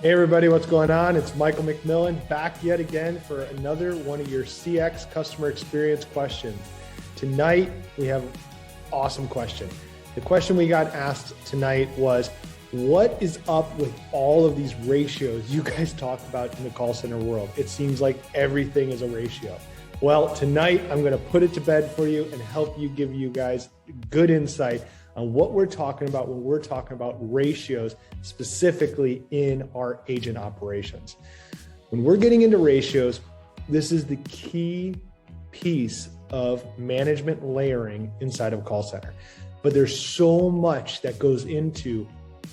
Hey everybody, what's going on? It's Michael McMillan back yet again for another one of your CX customer experience questions. Tonight, we have an awesome question. The question we got asked tonight was, what is up with all of these ratios you guys talk about in the call center world? It seems like everything is a ratio. Well, tonight, I'm going to put it to bed for you and help you give you guys good insight on what we're talking about when we're talking about ratios, specifically in our agent operations. When we're getting into ratios, this is the key piece of management layering inside of a call center. But there's so much that goes into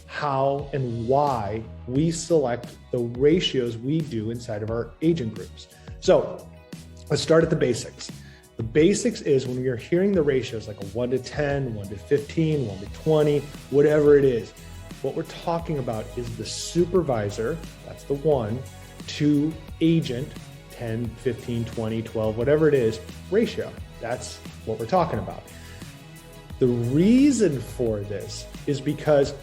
how and why we select the ratios we do inside of our agent groups. So let's start at the basics. The basics is when you're hearing the ratios like a 1 to 10, 1 to 15, 1 to 20, whatever it is, what we're talking about is the supervisor, that's the 1, to agent, 10, 15, 20, 12, whatever it is, ratio. That's what we're talking about. The reason for this is because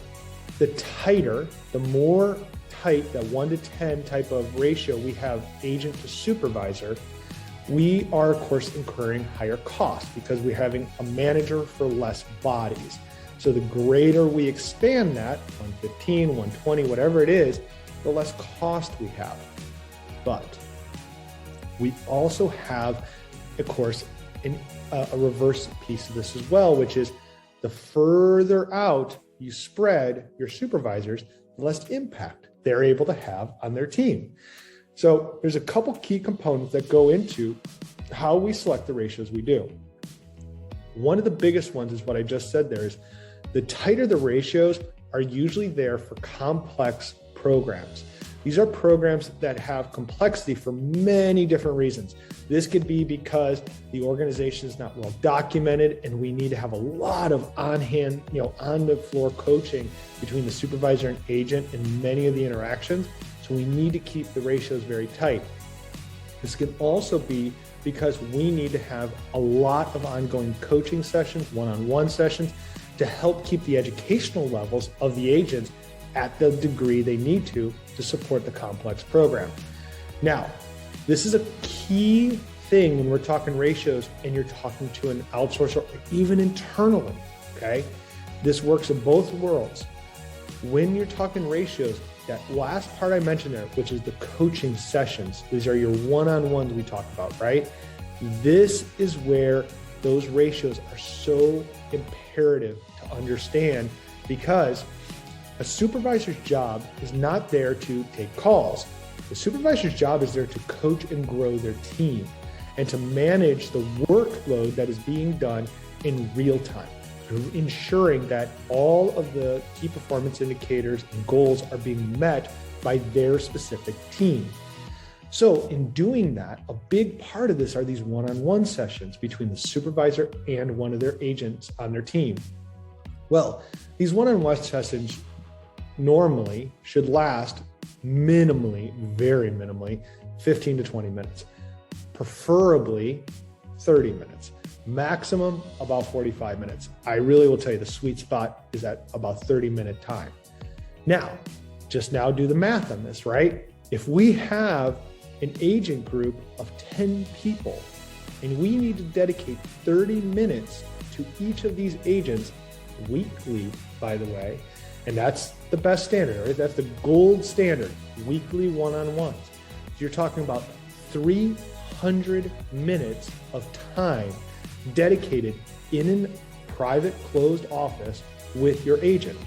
the tighter, the more tight, that 1 to 10 type of ratio we have agent to supervisor, we are, of course, incurring higher costs because we're having a manager for less bodies. So the greater we expand that, 115, 120, whatever it is, the less cost we have. But we also have, of course, a reverse piece of this as well, which is the further out you spread your supervisors, the less impact they're able to have on their team. So there's a couple key components that go into how we select the ratios we do. One of the biggest ones is what I just said there is the tighter the ratios are usually there for complex programs. These are programs that have complexity for many different reasons. This could be because the organization is not well documented and we need to have a lot of on-hand, on the floor coaching between the supervisor and agent in many of the interactions. So we need to keep the ratios very tight. This can also be because we need to have a lot of ongoing coaching sessions, one-on-one sessions, to help keep the educational levels of the agents at the degree they need to support the complex program. Now, this is a key thing when we're talking ratios and you're talking to an outsourcer or even internally, okay? This works in both worlds. When you're talking ratios, that last part I mentioned there, which is the coaching sessions, these are your one-on-ones we talk about, right? This is where those ratios are so imperative to understand because a supervisor's job is not there to take calls. The supervisor's job is there to coach and grow their team and to manage the workload that is being done in real time, ensuring that all of the key performance indicators and goals are being met by their specific team. So in doing that, a big part of this are these one-on-one sessions between the supervisor and one of their agents on their team. Well, these one-on-one sessions normally should last minimally, very minimally, 15 to 20 minutes, preferably 30 minutes. Maximum about 45 minutes. I really will tell you the sweet spot is at about 30-minute time. Now, just now do the math on this, right? If we have an agent group of 10 people and we need to dedicate 30 minutes to each of these agents weekly, by the way, and that's the best standard, right? That's the gold standard, weekly one-on-ones. So you're talking about 300 minutes of time dedicated in a private closed office with your agent,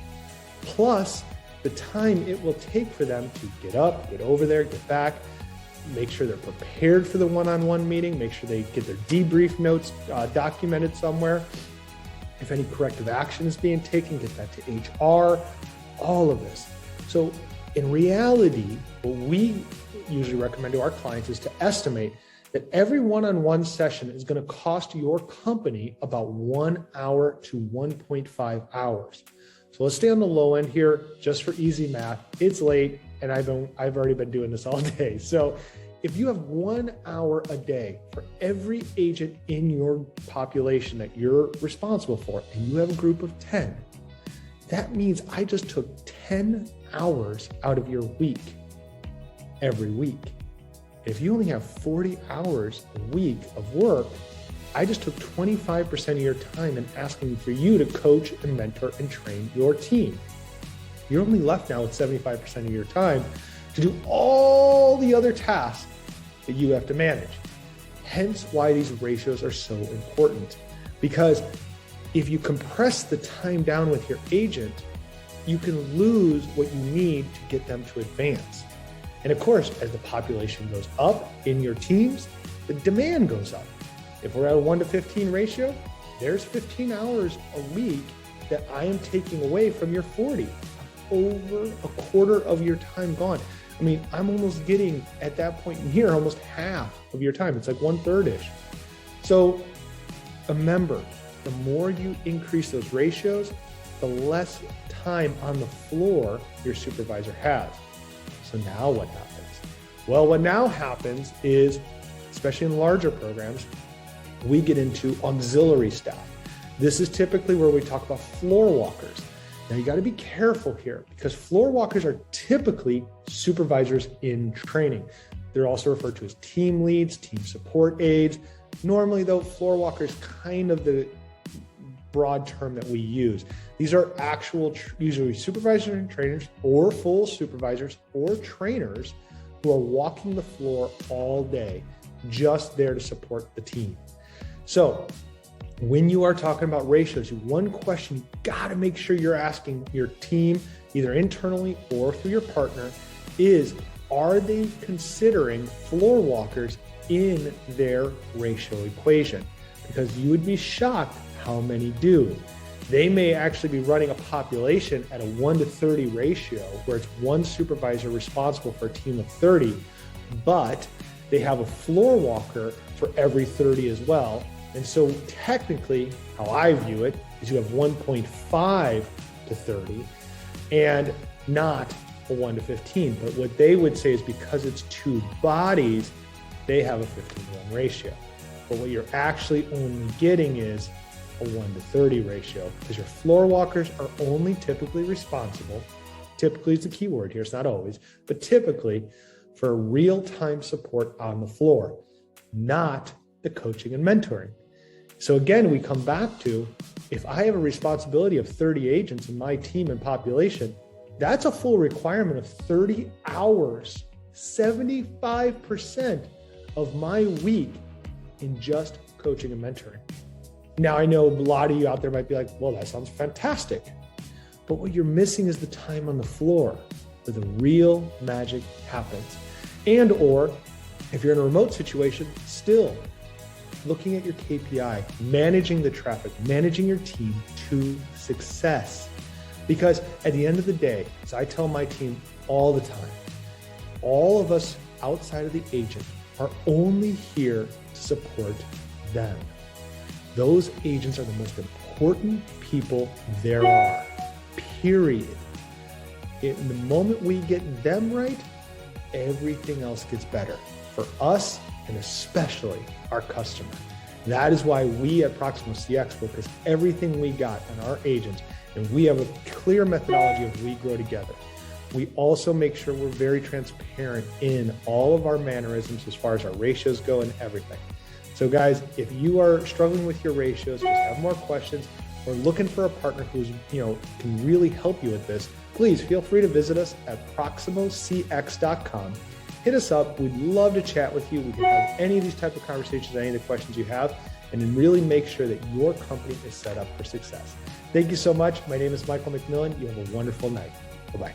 plus the time it will take for them to get up, get over there, get back, make sure they're prepared for the one-on-one meeting, make sure they get their debrief notes documented somewhere. If any corrective action is being taken, get that to HR, all of this. So in reality, what we usually recommend to our clients is to estimate that every one-on-one session is going to cost your company about 1 hour to 1.5 hours. So let's stay on the low end here, just for easy math. It's late and I've already been doing this all day. So if you have 1 hour a day for every agent in your population that you're responsible for, and you have a group of 10, that means I just took 10 hours out of your week every week. If you only have 40 hours a week of work, I just took 25% of your time and asking for you to coach and mentor and train your team. You're only left now with 75% of your time to do all the other tasks that you have to manage. Hence why these ratios are so important. Because if you compress the time down with your agent, you can lose what you need to get them to advance. And of course, as the population goes up in your teams, the demand goes up. If we're at a 1-to-15 ratio, there's 15 hours a week that I am taking away from your 40. Over a quarter of your time gone. I mean, I'm almost getting at that point in here, almost half of your time. It's like 1/3-ish. So remember, the more you increase those ratios, the less time on the floor your supervisor has. So now what happens? Well, what now happens is, especially in larger programs, we get into auxiliary staff. This is typically where we talk about floor walkers. Now you got to be careful here because floor walkers are typically supervisors in training. They're also referred to as team leads, team support aides. Normally though, floor walker is kind of the broad term that we use. These are actual, usually supervisors and trainers or full supervisors or trainers who are walking the floor all day, just there to support the team. So when you are talking about ratios, one question you got to make sure you're asking your team, either internally or through your partner, is are they considering floor walkers in their ratio equation? Because you would be shocked how many do. They may actually be running a population at a 1-to-30 ratio, where it's one supervisor responsible for a team of 30, but they have a floor walker for every 30 as well. And so technically, how I view it is you have 1.5 to 30 and not a 1-to-15. But what they would say is because it's two bodies, they have a 15-to-1 ratio. But what you're actually only getting is a 1-to-30 ratio, because your floor walkers are only typically responsible, typically is the key word here, it's not always, but typically for real-time support on the floor, not the coaching and mentoring. So again, we come back to, if I have a responsibility of 30 agents in my team and population, that's a full requirement of 30 hours, 75% of my week in just coaching and mentoring. Now, I know a lot of you out there might be like, well, that sounds fantastic. But what you're missing is the time on the floor where the real magic happens. And or if you're in a remote situation, still looking at your KPI, managing the traffic, managing your team to success. Because at the end of the day, as I tell my team all the time, all of us outside of the agent are only here to support them. Those agents are the most important people there are, period. In the moment we get them right, everything else gets better for us and especially our customer. That is why we at Proximo CX focus everything we got on our agents, and we have a clear methodology of we grow together. We also make sure we're very transparent in all of our mannerisms as far as our ratios go and everything. So guys, if you are struggling with your ratios, just have more questions, or looking for a partner who's, can really help you with this, please feel free to visit us at proximocx.com. Hit us up. We'd love to chat with you. We can have any of these type of conversations, any of the questions you have, and then really make sure that your company is set up for success. Thank you so much. My name is Michael McMillan. You have a wonderful night. Bye-bye.